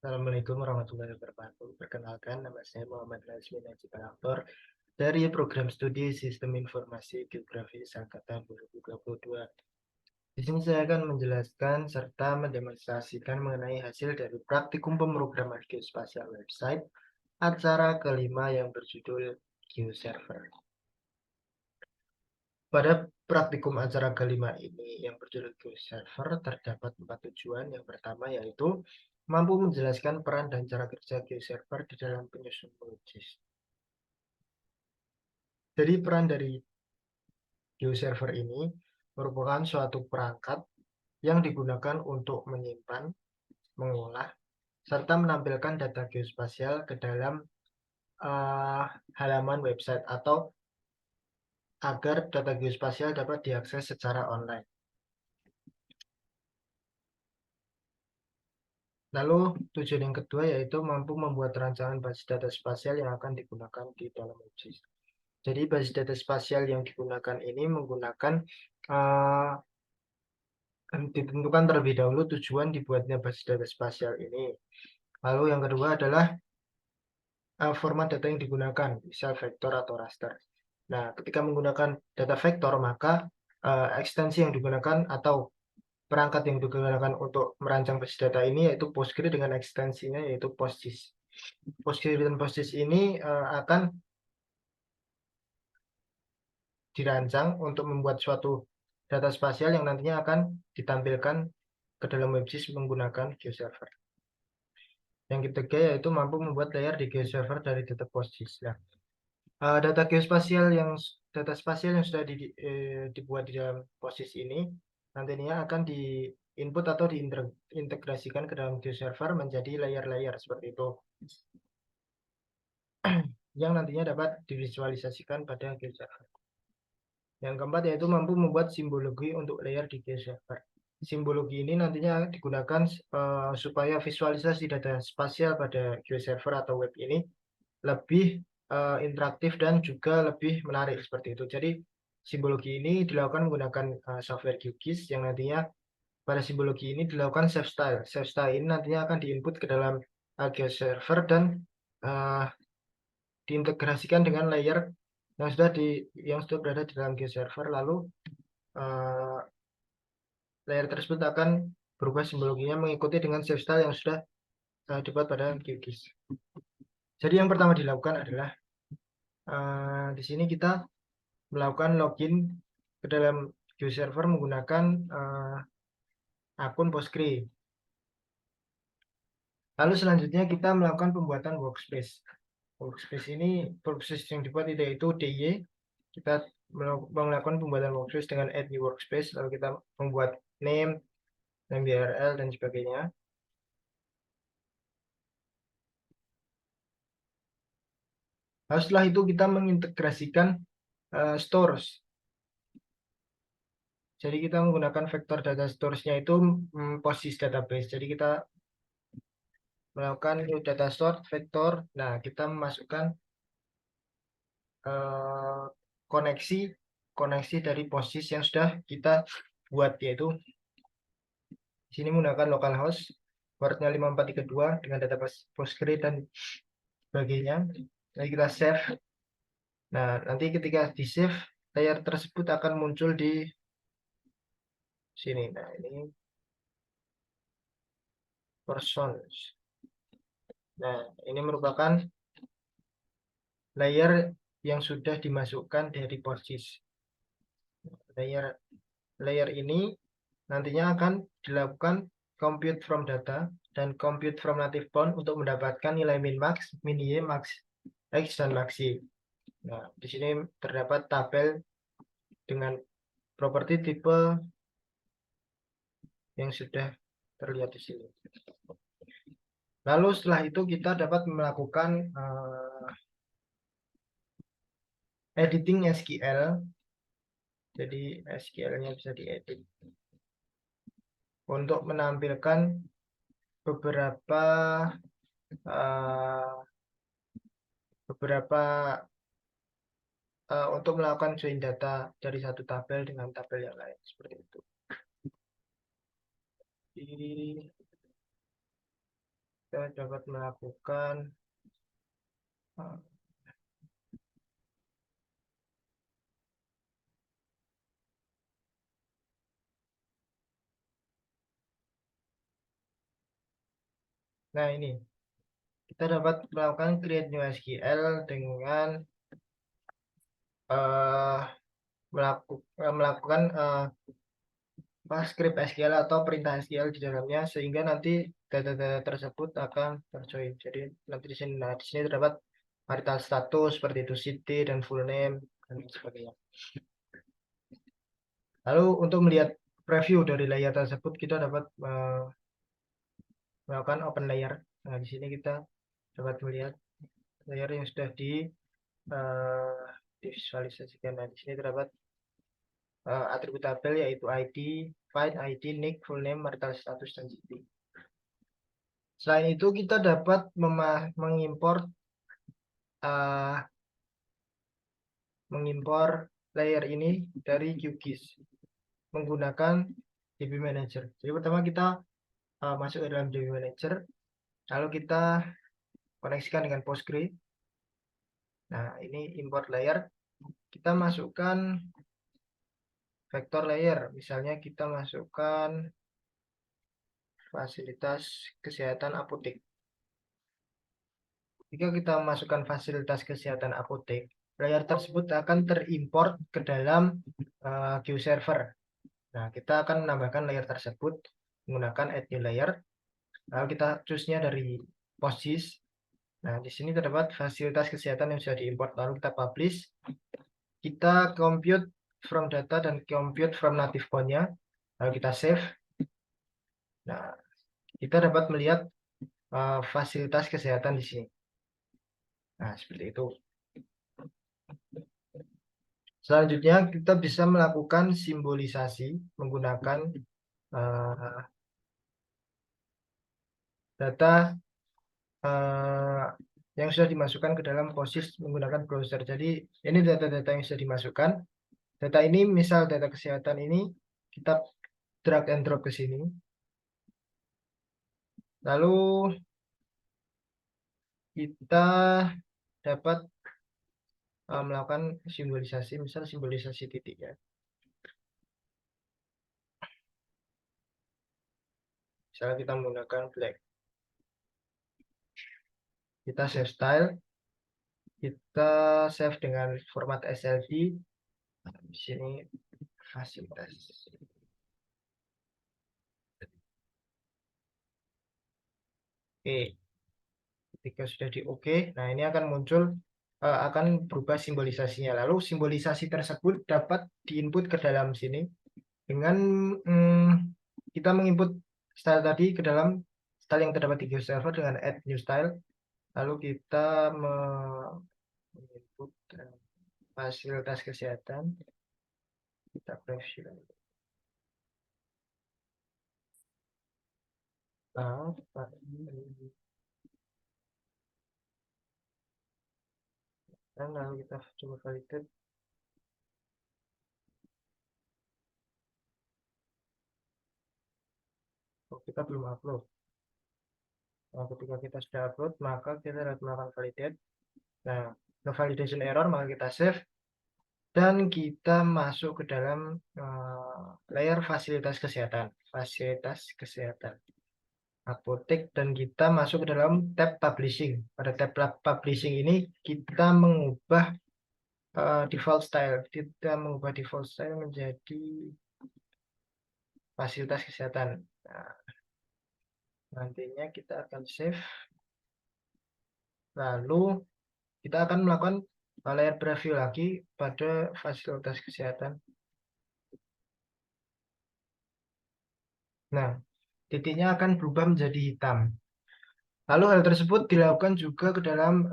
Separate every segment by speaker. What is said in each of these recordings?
Speaker 1: Assalamualaikum warahmatullahi wabarakatuh. Perkenalkan, nama saya Muhammad Nazmi Najib Aktor dari Program Studi Sistem Informasi Geografis Angkatan 2022. Di sini saya akan menjelaskan serta mendemonstrasikan mengenai hasil dari praktikum pemrograman geospasial website acara kelima yang berjudul GeoServer. Pada praktikum acara kelima ini yang berjudul GeoServer terdapat 4 tujuan. Yang pertama yaitu mampu menjelaskan peran dan cara kerja GeoServer di dalam penyusun QGIS. Jadi peran dari GeoServer ini merupakan suatu perangkat yang digunakan untuk menyimpan, mengolah, serta menampilkan data geospasial ke dalam halaman website atau agar data geospasial dapat diakses secara online. Lalu tujuan yang kedua yaitu mampu membuat rancangan basis data spasial yang akan digunakan di dalam QGIS. Jadi basis data spasial yang digunakan ini menggunakan ditentukan terlebih dahulu tujuan dibuatnya basis data spasial ini. Lalu yang kedua adalah format data yang digunakan, misal vektor atau raster. Nah, ketika menggunakan data vektor, maka ekstensi yang digunakan atau perangkat yang digunakan untuk merancang basis data ini yaitu Postgre dengan ekstensinya yaitu PostGIS. Postgre dan PostGIS ini akan dirancang untuk membuat suatu data spasial yang nantinya akan ditampilkan ke dalam WebGIS menggunakan GeoServer. Yang ketiga yaitu mampu membuat layer di GeoServer dari data PostGIS. Nah, data geospasial data spasial yang sudah dibuat di dalam PostGIS ini nantinya akan di-input atau diintegrasikan ke dalam GeoServer menjadi layer-layer seperti itu. Yang nantinya dapat divisualisasikan pada GeoServer. Yang keempat yaitu mampu membuat simbologi untuk layer di GeoServer. Simbologi ini nantinya digunakan supaya visualisasi data spasial pada GeoServer atau web ini lebih interaktif dan juga lebih menarik seperti itu. Jadi simbologi ini dilakukan menggunakan software QGIS yang nantinya pada simbologi ini dilakukan save style. Save style ini nantinya akan diinput ke dalam GeoServer dan diintegrasikan dengan layer yang sudah berada di dalam GeoServer. Lalu layer tersebut akan berubah simbologinya mengikuti dengan save style yang sudah dibuat pada QGIS. Jadi yang pertama dilakukan adalah di sini kita melakukan login ke dalam GeoServer menggunakan akun Postgre. Lalu selanjutnya kita melakukan pembuatan workspace. Workspace yang dibuat yaitu DY. Kita melakukan pembuatan workspace dengan add new workspace. Lalu kita membuat name URL dan sebagainya. Lalu setelah itu kita mengintegrasikan stores. Jadi kita menggunakan vektor data stores-nya itu PostGIS database. Jadi kita melakukan new data store vektor. Nah, kita memasukkan koneksi dari PostGIS yang sudah kita buat, yaitu di sini menggunakan localhost portnya 5432 dengan data Postgre dan sebagainya. Jadi kita save. Nah, nanti ketika di save, layer tersebut akan muncul di sini. Nah, ini persons. Nah, ini merupakan layer yang sudah dimasukkan dari PostGIS. Layer ini nantinya akan dilakukan compute from data dan compute from native bound untuk mendapatkan nilai min max, min y, max x dan maxi. Nah, di sini terdapat tabel dengan properti tipe yang sudah terlihat di sini. Lalu setelah itu kita dapat melakukan editing SQL. Jadi SQL-nya bisa diedit untuk menampilkan beberapa untuk melakukan join data dari satu tabel dengan tabel yang lain seperti itu. kita dapat melakukan nah ini kita dapat melakukan create new SQL dengan eh, melakukan script SQL atau perintah SQL di dalamnya sehingga nanti data-data tersebut akan terjoin. Jadi nanti di sini terdapat marital status seperti itu city dan full name dan sebagainya. Lalu untuk melihat preview dari layer tersebut kita dapat melakukan open layer. Nah, di sini kita dapat melihat layer yang sudah uh, divisualisasikan. Nah, di sini terdapat atribut tabel yaitu ID, find ID, nick, full name, marital status, dan city. Selain itu kita dapat mengimpor layer ini dari QGIS menggunakan DB Manager. Jadi pertama kita masuk ke dalam DB Manager, lalu kita koneksikan dengan Postgre. Nah, ini import layer. Kita masukkan vektor layer. Misalnya kita masukkan fasilitas kesehatan apotek. Jika kita masukkan fasilitas kesehatan apotek, layer tersebut akan terimport ke dalam GeoServer. Nah, kita akan menambahkan layer tersebut menggunakan add new layer. Lalu kita choose-nya dari PostGIS. Nah, di sini terdapat fasilitas kesehatan yang sudah diimport. Lalu kita publish. Kita compute from data dan compute from native point-nya. Lalu kita save. Nah, kita dapat melihat fasilitas kesehatan di sini. Nah, seperti itu. Selanjutnya, kita bisa melakukan simbolisasi menggunakan data yang sudah dimasukkan ke dalam PostGIS menggunakan browser. Jadi, ini data-data yang sudah dimasukkan. Data ini, misal data kesehatan ini, kita drag and drop ke sini. Lalu, kita dapat melakukan simbolisasi, misal simbolisasi titik ya. Misalnya kita menggunakan black. Kita save style. Kita save dengan format SLD. Di sini fasilitas. Oke. Ketika sudah di OK, nah ini akan muncul, akan berubah simbolisasinya. Lalu simbolisasi tersebut dapat diinput ke dalam sini dengan kita menginput style tadi ke dalam style yang terdapat di GeoServer dengan add new style. Lalu kita menginput fasilitas kesehatan. Kita preview. Nah, dan lalu kita coba validate. Oh, kita belum upload. Nah, ketika kita sudah upload, maka kita dapat melakukan validate. Nah, no validation error, maka kita save. Dan kita masuk ke dalam layer fasilitas kesehatan. Fasilitas kesehatan. Apotek, dan kita masuk ke dalam tab publishing. Pada tab publishing ini, kita mengubah default style. Kita mengubah default style menjadi fasilitas kesehatan. Nah, nantinya kita akan save. Lalu kita akan melakukan layer preview lagi pada fasilitas kesehatan. Nah, titiknya akan berubah menjadi hitam. Lalu hal tersebut dilakukan juga ke dalam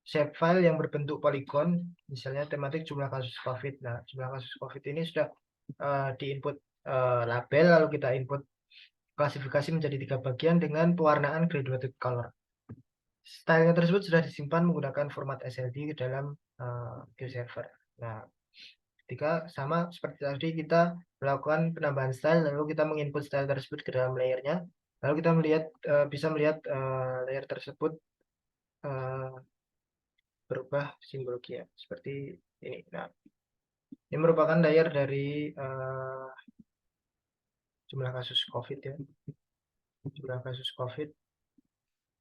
Speaker 1: shapefile yang berbentuk polygon, misalnya tematik jumlah kasus COVID. Nah, jumlah kasus COVID ini sudah diinput label, lalu kita input klasifikasi menjadi 3 bagian dengan pewarnaan graduated color. Stylenya tersebut sudah disimpan menggunakan format SLD ke dalam GeoServer. Nah, ketika sama seperti tadi kita melakukan penambahan style, lalu kita menginput style tersebut ke dalam layernya. Lalu kita bisa melihat layer tersebut eh, berubah simbologi ya, seperti ini. Nah, ini merupakan layer dari jumlah kasus COVID ya, jumlah kasus COVID,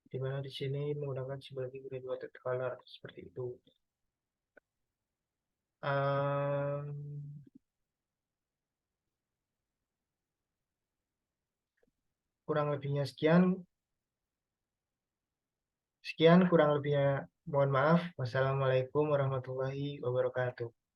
Speaker 1: di mana di sini menggunakan simbologi graduated color seperti itu. Em, kurang lebihnya sekian, kurang lebihnya. Mohon maaf. Wassalamualaikum warahmatullahi wabarakatuh.